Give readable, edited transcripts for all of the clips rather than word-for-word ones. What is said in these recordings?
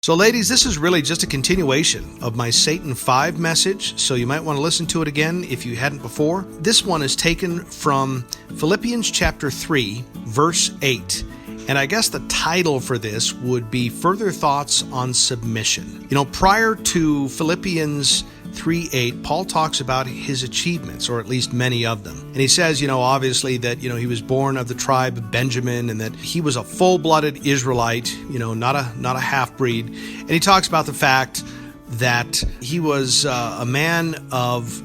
So ladies, this is really just a continuation of my Satan 5 message, so you might want to listen to it again if you hadn't before. This one is taken from Philippians chapter 3, verse 8. And I guess the title for this would be Further Thoughts on Submission. Prior to Philippians 3:8, Paul talks about his achievements, or at least many of them. And he says, obviously that, he was born of the tribe of Benjamin and that he was a full-blooded Israelite, not a half-breed. And he talks about the fact that he was a man of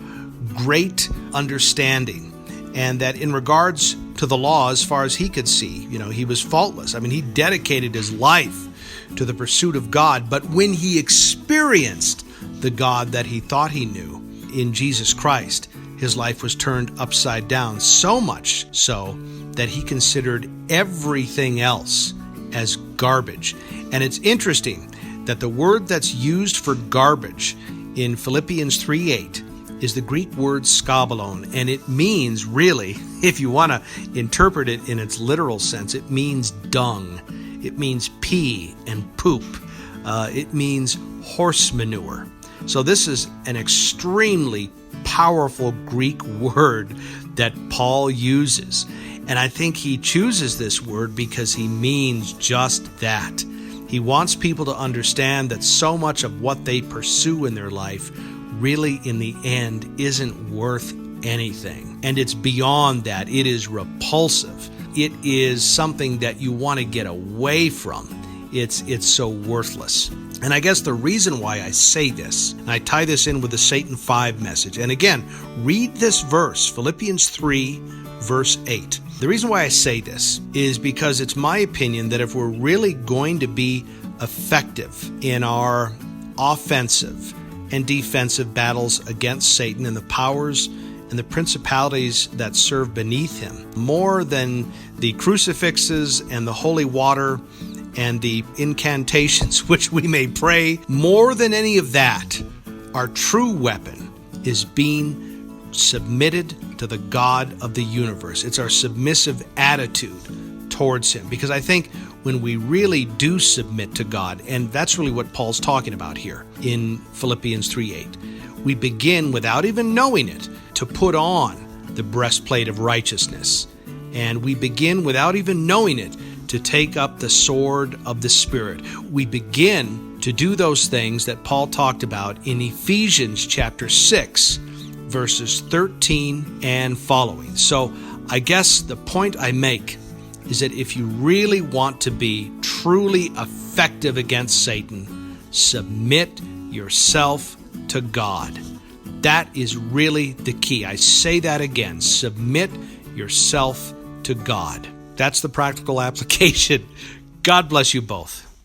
great understanding and that in regards to the law, as far as he could see, he was faultless. He dedicated his life to the pursuit of God. But when he experienced the God that he thought he knew in Jesus Christ, his life was turned upside down, so much so that he considered everything else as garbage. And it's interesting that the word that's used for garbage in Philippians 3:8 is the Greek word skabalon, and it means, really, if you want to interpret it in its literal sense, it means dung. It means pee and poop. It means horse manure. So this is an extremely powerful Greek word that Paul uses. And I think he chooses this word because he means just that. He wants people to understand that so much of what they pursue in their life really, in the end, isn't worth anything. And it's beyond that. It is repulsive. It is something that you want to get away from. It's so worthless. And I guess the reason why I say this, and I tie this in with the Satan 5 message, and again, read this verse, Philippians 3, verse 8. The reason why I say this is because it's my opinion that if we're really going to be effective in our offensive and defensive battles against Satan and the powers and the principalities that serve beneath him, more than the crucifixes and the holy water and the incantations which we may pray, more than any of that, our true weapon is being submitted to the God of the universe. It's our submissive attitude towards him. Because I think when we really do submit to God, and that's really what Paul's talking about here in Philippians 3:8, we begin, without even knowing it, to put on the breastplate of righteousness. And we begin, without even knowing it, to take up the sword of the Spirit. We begin to do those things that Paul talked about in Ephesians chapter 6, verses 13 and following. So I guess the point I make is that if you really want to be truly effective against Satan, submit yourself to God. That is really the key. I say that again. Submit yourself to God. That's the practical application. God bless you both.